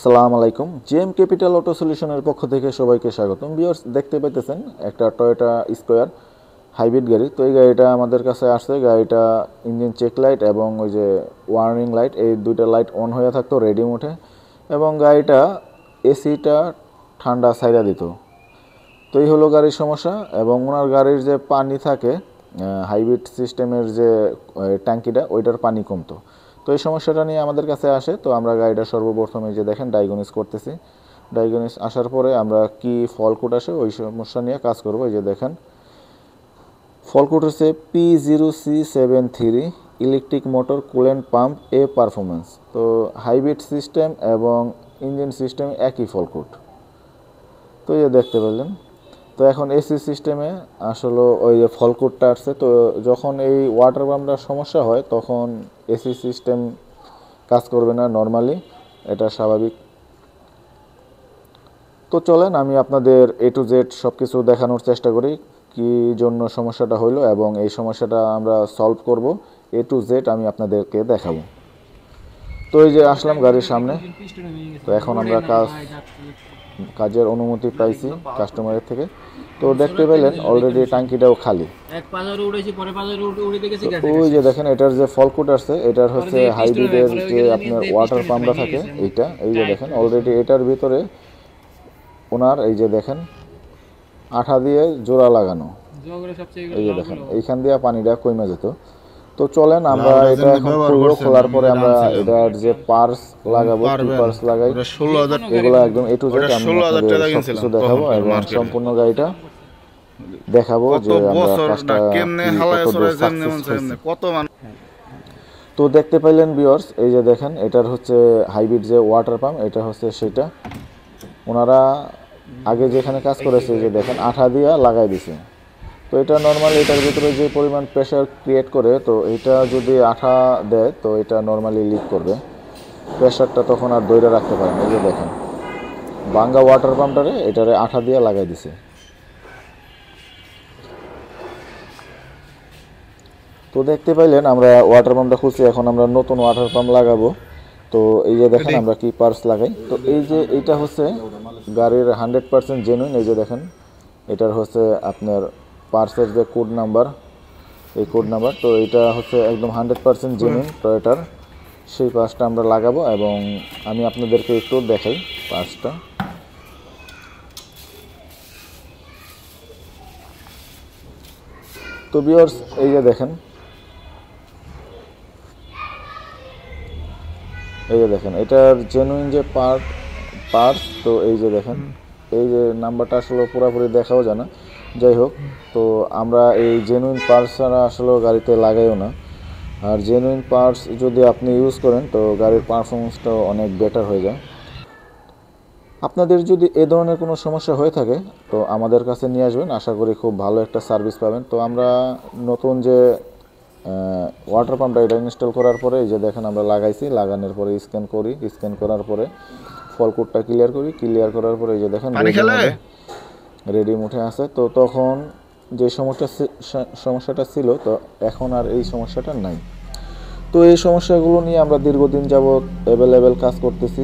সালাম আলাইকুম। GM capital auto সলিউশনের পক্ষ থেকে সবাইকে স্বাগতম। ভিউয়ার্স, দেখতে পাইতেছেন একটা টয়োটা স্কোয়ার হাইব্রিড গাড়ি। তো এই গাড়িটা আমাদের কাছে আসছে। গাড়িটা ইঞ্জিন চেক লাইট এবং ওই যে ওয়ার্নিং লাইট, এই দুইটা লাইট অন হয়ে থাকতো রেডি মোডে, এবং গাড়িটা এসিটা ঠান্ডা ছাইড়া দিত। তো এই হলো গাড়ির সমস্যা। এবং ওনার গাড়ির যে পানি থাকে, হাইব্রিড সিস্টেমের যে ট্যাঙ্কিটা, ওইটার পানি কমতো। তো এই সমস্যাটা নিয়ে আমাদের কাছে আসে। তো আমরা গাড়িটা সর্বপ্রথমে যে দেখেন ডায়াগনোস করতেছি। ডায়াগনোস আসার পরে আমরা কি ফল্ট আসে ওই সমস্যা নিয়ে কাজ করব। এই যে দেখেন ফল্ট হচ্ছে P0C73 electric motor coolant pump A performance. তো হাইব্রিড সিস্টেম এবং ইঞ্জিন সিস্টেম একই ফল্ট। তো এই যে দেখতে পেলেন। তো এখন এসি সিস্টেমে আসলে ওই যে ফল্টটা আসছে। তো যখন এই ওয়াটার পাম্পটার সমস্যা হয় তখন এসি সিস্টেম কাজ করবে না নর্মালি, এটা স্বাভাবিক। তো চলেন আমি আপনাদের A to Z সব কিছু দেখানোর চেষ্টা করি কি জন্য সমস্যাটা হইলো, এবং এই সমস্যাটা আমরা সলভ করব। A to Z আমি আপনাদেরকে দেখাবো। তো এই যে আসলাম গাড়ির সামনে। তো এখন আমরা কাজের অনুমতি পাইছি কাস্টমারের থেকে। তো দেখতে পেলেন অলরেডি ট্যাঙ্কিটাও খালি। ওই যে দেখেন এটার যে ফল্ট আসছে, এটার হচ্ছে হাইব্রিডের যে আপনার ওয়াটার পাম্পটা থাকে এইটা। এই যে দেখেন অলরেডি এটার ভিতরে ওনার এই যে দেখেন আঠা দিয়ে জোড়া লাগানো। এই যে দেখেন এইখান দিয়ে পানিটা কমে যেত। তো চলেন আমরা এটা এখন খুলবো। খোলার পরে আমরা এটার যে পার্স লাগাবো, কি পার্স লাগাই, এগুলো একদম A to Z আমি আপনাদের সবকিছু দেখাবো এবং সম্পূর্ণ গাড়িটা দেখাবো যে আমরা কাজটা কত। তো দেখতে পাইলেন ভিউয়ার্স, এই যে দেখেন এটার হচ্ছে হাইব্রিড যে ওয়াটার পাম্প, এটা হচ্ছে সেটা। ওনারা আগে যেখানে কাজ করেছে যে দেখেন আঠা দিয়া লাগাই দিছে। তো এটা নর্মালি এটার ভিতরে যে পরিমাণ প্রেশার ক্রিয়েট করে, তো এটা যদি আঠা দেয় তো এটা নর্মালি লিক করবে, প্রেশারটা তখন আর ধরে রাখতে পারে না। এই যে দেখেন ভাঙ্গা ওয়াটার পাম্পটারে এটারে আঠা দিয়ে লাগাই দিছে। তো দেখতে পাইলেন আমরা ওয়াটার পাম্পটা খুলছি, এখন আমরা নতুন ওয়াটার পাম্প লাগাবো। তো এই যে দেখেন আমরা কি পার্স লাগাই। তো এই যে এইটা হচ্ছে গাড়ির 100% জেনুইন। এই যে দেখেন এটার হচ্ছে আপনার পার্সের যে কোড নাম্বার, এই কোড নাম্বার। তো এটা হচ্ছে একদম 100% জেনুইন টয়োটার। সেই পার্সটা আমরা লাগাবো এবং আমি আপনাদেরকে একটু দেখাই পার্সটা। তো ভিউয়ার্স, এই যে দেখেন, এই যে দেখেন এটার জেনুইন যে পার্স। তো এই যে দেখেন এই যে নাম্বারটা আসলে পুরোপুরি দেখাও যায় না, যাই হোক। তো আমরা এই জেনুইন পার্স ছাড়া আসলে গাড়িতে লাগাইও না। আর জেনুইন পার্স যদি আপনি ইউজ করেন তো গাড়ির পারফরমেন্সটাও অনেক বেটার হয়ে যায়। আপনাদের যদি এ ধরনের কোনো সমস্যা হয়ে থাকে তো আমাদের কাছে নিয়ে আসবেন, আশা করি খুব ভালো একটা সার্ভিস পাবেন। তো আমরা নতুন যে ওয়াটার পাম্পটা এটা ইনস্টল করার পরে এই যে দেখেন আমরা লাগাইছি, লাগানোর পরে স্ক্যান করি, স্ক্যান করার পরে ফল্টটা ক্লিয়ার করি, ক্লিয়ার করার পরে এই যে দেখেন রেডি মুঠে আছে। তো তখন যে সমস্যাটা ছিল, তো এখন আর এই সমস্যাটা নাই। তো এই সমস্যাগুলো নিয়ে আমরা দীর্ঘদিন যাবৎ অ্যাভেলেবেল কাজ করতেছি।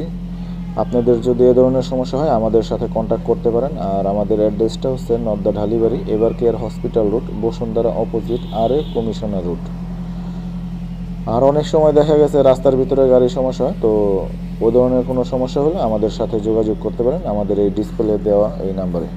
আপনাদের যদি এ ধরনের সমস্যা হয় আমাদের সাথে কন্ট্যাক্ট করতে পারেন। আর আমাদের অ্যাড্রেসটা হচ্ছে Nodda Dhalibari, Evercare hospital road, Bashundhara opposite RA commissioner road. আর অনেক সময় দেখা গেছে রাস্তার ভিতরে গাড়ির সমস্যা হয়। তো ওই ধরনের কোনো সমস্যা হলে আমাদের সাথে যোগাযোগ করতে পারেন আমাদের এই ডিসপ্লে দেওয়া এই নাম্বারে।